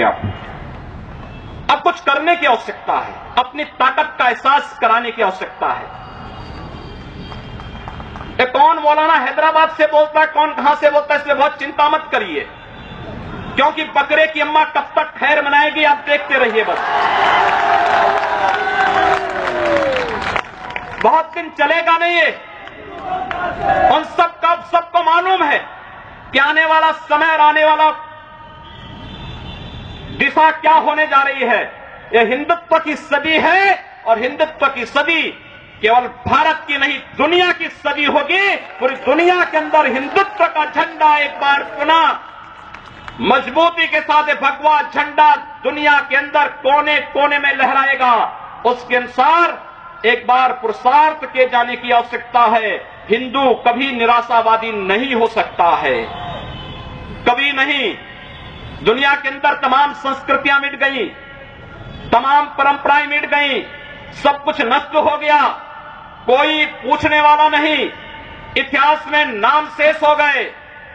आप। अब कुछ करने की आवश्यकता है, अपनी ताकत का एहसास कराने की आवश्यकता है। कौन मौलाना हैदराबाद से बोलता है, कौन कहां से बोलता है, इसलिए बहुत चिंता मत करिए, क्योंकि बकरे की अम्मा कब तक खैर मनाएगी आप देखते रहिए। बस बहुत दिन चलेगा नहीं ये। उन सबको मालूम है कि आने वाला समय और आने वाला दिशा क्या होने जा रही है। यह हिंदुत्व की सदी है और हिंदुत्व की सदी केवल भारत की नहीं दुनिया की सदी होगी। पूरी दुनिया के अंदर हिंदुत्व का झंडा एक बार पुनः मजबूती के साथ भगवा झंडा दुनिया के अंदर कोने कोने में लहराएगा। उसके अनुसार एक बार पुरुषार्थ किए जाने की आवश्यकता है। हिंदू कभी निराशावादी नहीं हो सकता है, कभी नहीं। दुनिया के अंदर तमाम संस्कृतियां मिट गई, तमाम परंपराएं मिट गई, सब कुछ नष्ट हो गया, कोई पूछने वाला नहीं, इतिहास में नाम शेष हो गए।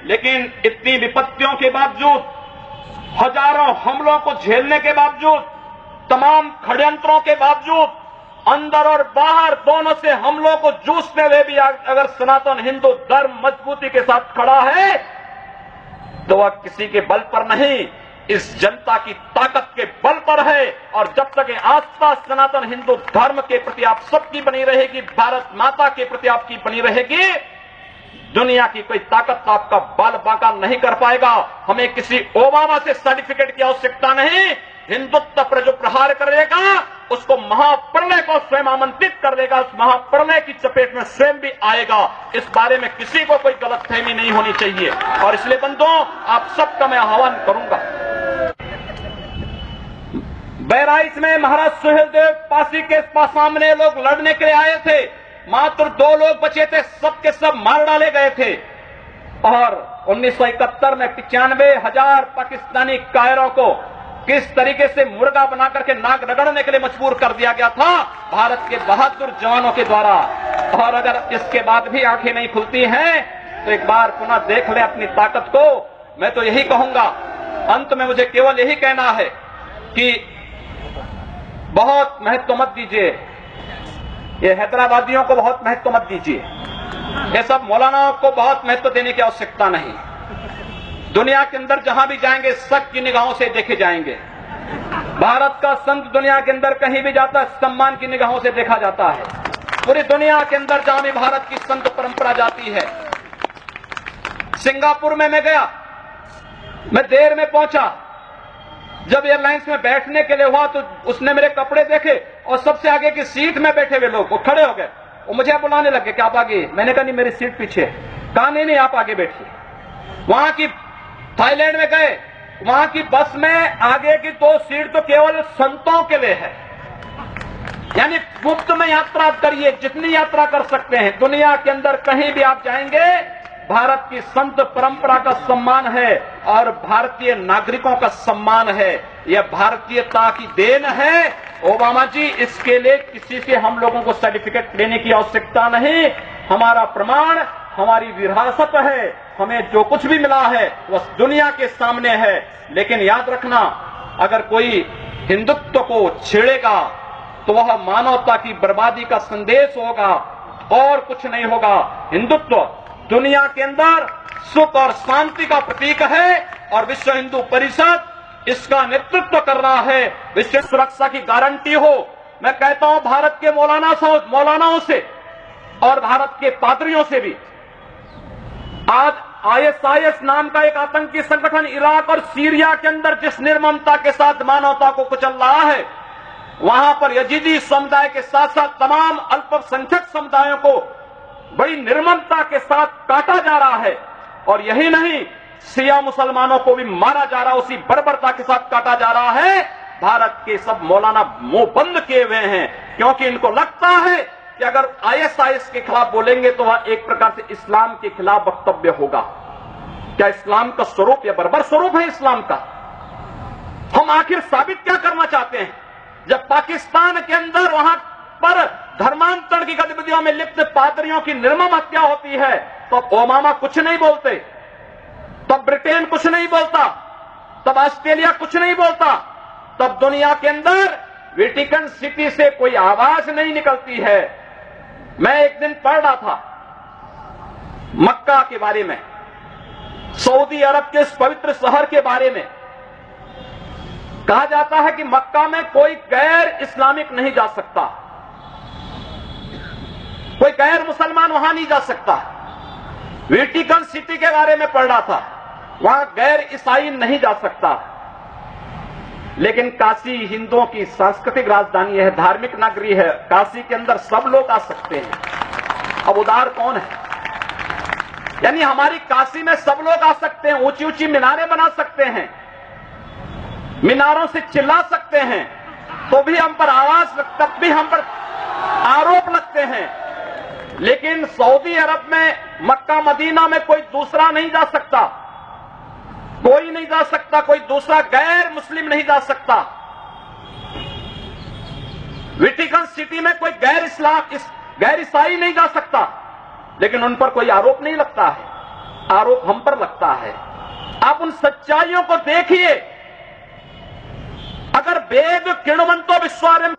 लेकिन इतनी विपत्तियों के बावजूद, हजारों हमलों को झेलने के बावजूद, तमाम षड्यंत्रों के बावजूद, अंदर और बाहर दोनों से हमलों को जूझते हुए भी अगर सनातन हिंदू धर्म मजबूती के साथ खड़ा है तो वह किसी के बल पर नहीं, इस जनता की ताकत के बल पर है। और जब तक ये आस्था सनातन हिंदू धर्म के प्रति आप सबकी बनी रहेगी, भारत माता के प्रति आपकी बनी रहेगी, दुनिया की कोई ताकत आपका बल बांका नहीं कर पाएगा। हमें किसी ओबामा से सर्टिफिकेट की आवश्यकता नहीं। हिंदुत्व पर जो प्रहार करेगा उसको महाप्रलय को स्वयं आमंत्रित कर देगा, उस महाप्रलय की चपेट में स्वयं भी आएगा। इस बारे में किसी को कोई गलतफहमी नहीं होनी चाहिए। और इसलिए बंधुओं, आप सबका मैं आह्वान करूंगा। बहराइच में महाराज सुहेलदेव पासी के सामने लोग लड़ने के लिए आए थे, मात्र 2 लोग बचे थे, सबके सब मार डाले गए थे। और 1971 में 95,000 पाकिस्तानी कायरों को किस तरीके से मुर्गा बना करके नाक रगड़ने के लिए मजबूर कर दिया गया था भारत के बहादुर जवानों के द्वारा। और अगर इसके बाद भी आंखें नहीं खुलती हैं तो एक बार पुनः देख ले अपनी ताकत को। मैं तो यही कहूंगा, अंत में मुझे केवल यही कहना है कि बहुत महत्व मत दीजिए, ये हैदराबादियों को बहुत महत्व मत दीजिए, ये सब मौलानाओं को बहुत महत्व देने की आवश्यकता नहीं। दुनिया के अंदर जहां भी जाएंगे शक की निगाहों से देखे जाएंगे। भारत का संत दुनिया के अंदर कहीं भी जाता है सम्मान की निगाहों से देखा जाता है। पूरी दुनिया के अंदर जहां भी भारत की संत परंपरा जाती है। सिंगापुर में मैं गया, मैं देर में पहुंचा, जब एयरलाइंस में बैठने के लिए हुआ तो उसने मेरे कपड़े देखे और सबसे आगे की सीट में बैठे हुए लोग वो खड़े हो गए, वो मुझे बुलाने लगे कि आप आगे। मैंने कहा नहीं, मेरी सीट पीछे। कहा नहीं आप आगे बैठिए। वहां की थाईलैंड में गए, वहां की बस में आगे की 2 सीट तो केवल संतों के लिए है, यानी मुफ्त में यात्रा करिए, जितनी यात्रा कर सकते हैं। दुनिया के अंदर कहीं भी आप जाएंगे भारत की संत परंपरा का सम्मान है और भारतीय नागरिकों का सम्मान है। यह भारतीयता की देन है। ओबामा जी, इसके लिए किसी से हम लोगों को सर्टिफिकेट लेने की आवश्यकता नहीं। हमारा प्रमाण हमारी विरासत है, हमें जो कुछ भी मिला है वह दुनिया के सामने है। लेकिन याद रखना, अगर कोई हिंदुत्व को छेड़ेगा तो वह मानवता की बर्बादी का संदेश होगा और कुछ नहीं होगा। हिंदुत्व दुनिया के अंदर सुख और शांति का प्रतीक है और विश्व हिंदू परिषद इसका नेतृत्व कर रहा है। विश्व सुरक्षा की गारंटी हो। मैं कहता हूं भारत के मौलानाओं से और भारत के पादरियों से भी, आज ISIS नाम का एक आतंकी संगठन इराक और सीरिया के अंदर जिस निर्ममता के साथ मानवता को कुचल रहा है, वहां पर यजीदी समुदाय के साथ साथ तमाम अल्पसंख्यक समुदायों को बड़ी निर्ममता के साथ काटा जा रहा है। और यही नहीं, शिया मुसलमानों को भी मारा जा रहा है, उसी बर्बरता के साथ काटा जा रहा है। भारत के सब मौलाना मुंह बंद किए हुए हैं, क्योंकि इनको लगता है कि अगर ISIS के खिलाफ बोलेंगे तो वह एक प्रकार से इस्लाम के खिलाफ वक्तव्य होगा। क्या इस्लाम का स्वरूप या बर्बर स्वरूप है इस्लाम का? हम आखिर साबित क्या करना चाहते हैं? जब पाकिस्तान के अंदर वहां पर धर्मांतरण की गतिविधियों में लिप्त पादरियों की निर्मम हत्या होती है तो ओबामा कुछ नहीं बोलते, तब ब्रिटेन कुछ नहीं बोलता, तब ऑस्ट्रेलिया कुछ नहीं बोलता, तब दुनिया के अंदर वेटिकन सिटी से कोई आवाज नहीं निकलती है। मैं एक दिन पढ़ रहा था मक्का के बारे में, सऊदी अरब के इस पवित्र शहर के बारे में। कहा जाता है कि मक्का में कोई गैर इस्लामिक नहीं जा सकता, कोई गैर मुसलमान वहां नहीं जा सकता। वेटिकन सिटी के बारे में पढ़ रहा था, वहां गैर ईसाई नहीं जा सकता। लेकिन काशी हिंदुओं की सांस्कृतिक राजधानी है, धार्मिक नगरी है, काशी के अंदर सब लोग आ सकते हैं। अब उदार कौन है? यानी हमारी काशी में सब लोग आ सकते हैं, ऊंची ऊंची मीनारें बना सकते हैं, मीनारों से चिल्ला सकते हैं, तो भी हम पर आवाज, तब भी हम पर आरोप लगते हैं। लेकिन सऊदी अरब में, मक्का मदीना में कोई दूसरा नहीं जा सकता, कोई नहीं जा सकता, कोई दूसरा गैर मुस्लिम नहीं जा सकता। वेटिकन सिटी में कोई गैर ईसाई नहीं जा सकता, लेकिन उन पर कोई आरोप नहीं लगता है, आरोप हम पर लगता है। आप उन सच्चाइयों को देखिए। अगर वेद किण्वन्तो विश्वारं